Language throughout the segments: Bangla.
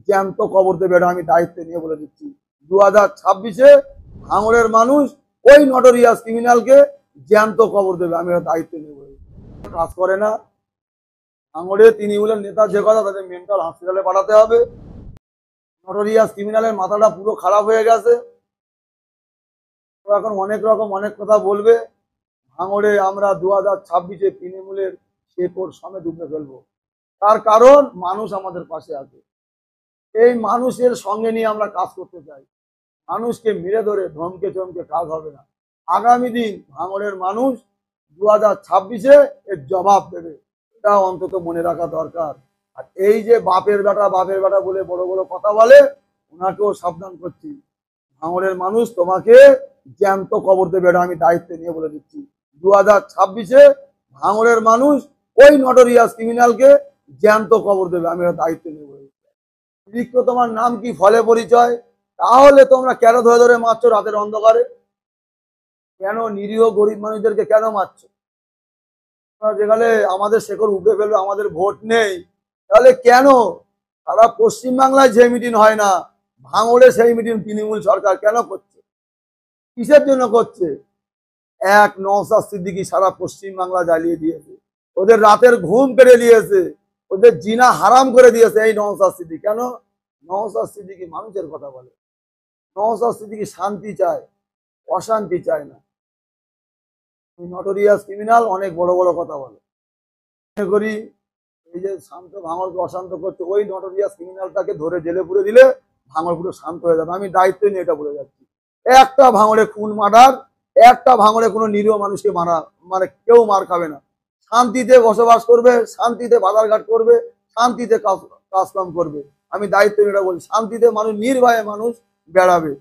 জ্যান্ত কবর দেবে, এটা আমি দায়িত্ব নিয়ে বলে দিচ্ছি। 2026-এ ভাঙড়ের মানুষ ওই নটোরিয়াস ক্রিমিনালকে জ্যান্ত কবর দেবে, আমি এটা দায়িত্ব নিয়ে বলে দিচ্ছি। কাজ করে না ভাঙড়ে তৃণমূলের নেতা যে কথা, তাদের মেন্টাল হসপিটালে পাঠাতে হবে। নটোরিয়াস ক্রিমিনালের মাথাটা পুরো খারাপ হয়ে গেছে, এখন অনেক রকম অনেক কথা বলবে। ভাঙড়ে আমরা 2026-এ তৃণমূলের শেকড় সমেত উপড়ে ফেলবো। তার কারণ মানুষ আমাদের পাশে আছে, এই মানুষের সঙ্গে নিয়ে আমরা কাজ করতে চাই। মানুষকে মেরে ধরে ধমকে চমকে কাজ হবে না। আগামী দিন ভাঙড়ের মানুষ 2026-এ এর জবাব দেবে, এটা অন্তত মনে রাখা দরকার। আর এই যে বাপের বেটা বলে বড় বড় কথা বলে, ওনাকেও সাবধান করছি। ভাঙড়ের মানুষ তোমাকে জ্যান্ত কবর দেবে, এটা আমি দায়িত্ব নিয়ে বলে দিচ্ছি। 2026-এ ভাঙড়ের মানুষ ওই নটোরিয়াস ক্রিমিনালকে জ্যান্ত কবর দেবে, আমি এটা দায়িত্ব নিয়ে বলে দিচ্ছি। তোমার নাম কি, ফলে পরিচয়, তাহলে তোমরা কেন ধরে ধরে মারছো রাতের অন্ধকারে? কেন নিরীহ গরিব মানুষদেরকে কেন মারছো? যেখানে আমাদের শেকড় উপড়ে ফেলবে, আমাদের ভোট নেই, তাহলে কেন সারা পশ্চিমবাংলায় যে মিটিং হয় না, ভাঙড়ে সেই মিটিং তৃণমূল সরকার কেন করছে? কিসের জন্য করছে? এক নওশাদ সিদ্দিকী সারা পশ্চিমবাংলা জ্বালিয়ে দিয়েছে, ওদের রাতের ঘুম কেড়ে নিয়েছে, ওদের জিনা হারাম করে দিয়েছে এই নওশাদ সিদ্দিকী। কেন? নওশাদ সিদ্দিকী মানুষের কথা বলে, নওশাদ সিদ্দিকী শান্তি চায়, অশান্তি চায় না। নটোরিয়াস ক্রিমিনাল অনেক বড় বড় কথা বলে, মনে করি এই যে শান্ত ভাঙড়কে অশান্ত করছে, ওই নটোরিয়াস ক্রিমিনালটাকে ধরে জেলে পুরে দিলে ভাঙড় পুরো শান্ত হয়ে যাবে। আমি দায়িত্ব নিয়ে এটা বলে যাচ্ছি। একটা ভাঙড়ে খুন মার্ডার, একটা ভাঙড়ে কোনো নিরীহ মানুষকে মারা, মানে কেউ মার খাবে না, শান্তিতে বসবাস করবে, শান্তিতে বাজারঘাট করবে, শান্তিতে কাজকাম করবে। আমি দায়িত্ব নিয়ে এটা বলছি, শান্তিতে মানুষ নির্ভয়ে মানুষ বেড়াবে।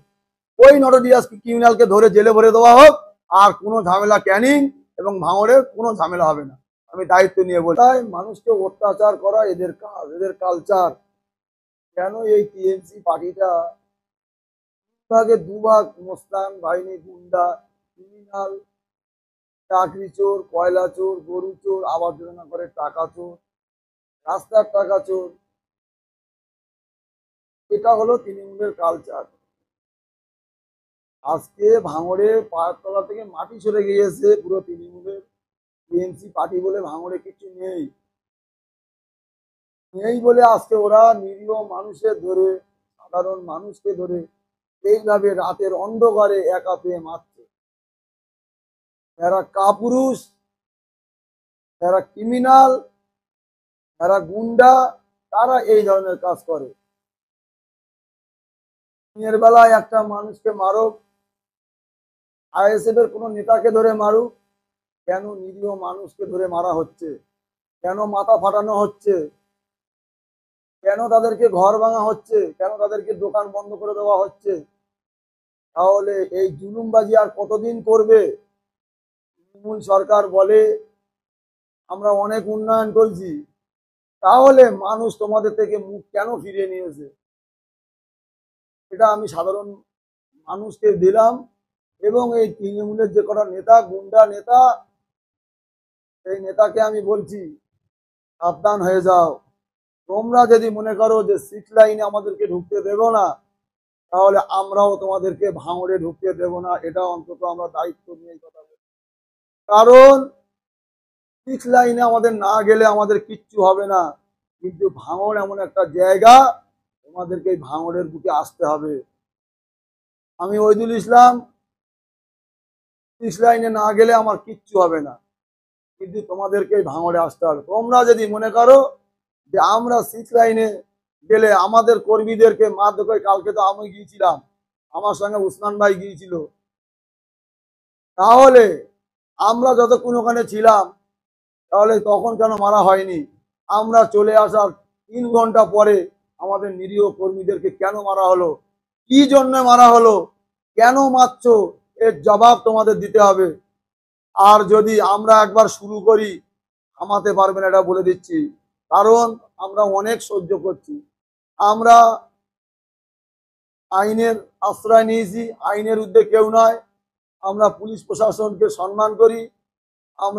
ওই নটোরিয়াস ক্রিমিনালকে ধরে জেলে ভরে দেওয়া হোক, আর কোনো ঝামেলা ক্যানিং এবং ভাঙড়ের কোনো ঝামেলা হবে না, আমি দায়িত্ব নিয়ে বলছি। তাই মানুষকে অত্যাচার করা এদের কাজ, এদের কালচার। কেন এই টিএমসি পার্টিটা দুভাগ, মোস্তান বাহিনী, গুন্ডা, ক্রিমিনাল, চাকরি চোর, কয়লা চোর, গরু চোর, আবাস যোজনা করে টাকা চোর, রাস্তার টাকা চোর, এটা হলো তৃণমূলের কালচার। আজকে ভাঙড়ে পায়ের তলা থেকে মাটি সরে গিয়েছে পুরো তৃণমূলের। টিএমসি পার্টি বলে ভাঙড়ে কিছু নেই, নেই বলে আজকে ওরা নিরীহ মানুষের ধরে, সাধারণ মানুষকে ধরে এইভাবে রাতের অন্ধকারে একা পেয়ে মারছে। এরা কাপুরুষ, এরা ক্রিমিনাল, এরা গুন্ডা, তারা এই ধরনের কাজ করে। দিনের বেলায় একটা মানুষকে মারুক, আইএসএফ এর কোনো নেতাকে ধরে মারুক, কেন নিরীহ মানুষকে ধরে মারা হচ্ছে? কেন মাথা ফাটানো হচ্ছে? কেন তাদেরকে ঘর ভাঙা হচ্ছে? কেন তাদেরকে দোকান বন্ধ করে দেওয়া হচ্ছে? তাহলে এই জুলুমবাজি আর কতদিন করবে? তৃণমূল সরকার বলে আমরা অনেক উন্নয়ন করছি, তাহলে মানুষ তোমাদের থেকে মুখ কেন ফিরিয়ে নিয়েছে? এটা আমি সাধারণ মানুষকে দিলাম, এবং এই তৃণমূলের যে কটা নেতা, গুন্ডা নেতা, সেই নেতাকে আমি বলছি সাবধান হয়ে যাও। তোমরা যদি মনে করো যে 6 লাইনে আমাদেরকে ঢুকতে দেব না, তাহলে আমরাও তোমাদেরকে ভাঙড়ে ঢুকতে দেব না, এটা অন্তত আমরা দায়িত্ব নিয়ে কথা বলি। কারণ 6 লাইনে আমাদের না গেলে আমাদের কিচ্ছু হবে না, কিন্তু ভাঙড় এমন একটা জায়গা, তোমাদেরকে এই ভাঙড়ের বুকে আসতে হবে। আমি ওইদুল ইসলাম, 6 লাইনে না গেলে আমার কিচ্ছু হবে না, কিন্তু তোমাদেরকে ভাঙড়ে আসতে হবে। তোমরা যদি মনে করো যে আমরা 6 লাইনে গেলে আমাদের কর্মীদেরকে মারধর করে, কালকে তো আমি গিয়েছিলাম, আমার সঙ্গে উসমান ভাই গিয়েছিল, তাহলে আমরা যতক্ষণ ওখানে ছিলাম তাহলে তখন কেন মারা হয়নি? আমরা চলে আসার 3 ঘন্টা পরে আমাদের নিরীহ কর্মীদেরকে কেন মারা হলো? কি জন্য মারা হলো? কেন মারছো? এর জবাব তোমাদের দিতে হবে। আর যদি আমরা একবার শুরু করি, থামাতে পারবে না, এটা বলে দিচ্ছি। কারণ আমরা অনেক সহ্য করছি, আমরা আইনের আশ্রয় নিয়েছি, আইনের ঊর্ধ্বে কেউ নয়, আমরা পুলিশ প্রশাসনকে সম্মান করি, আমরা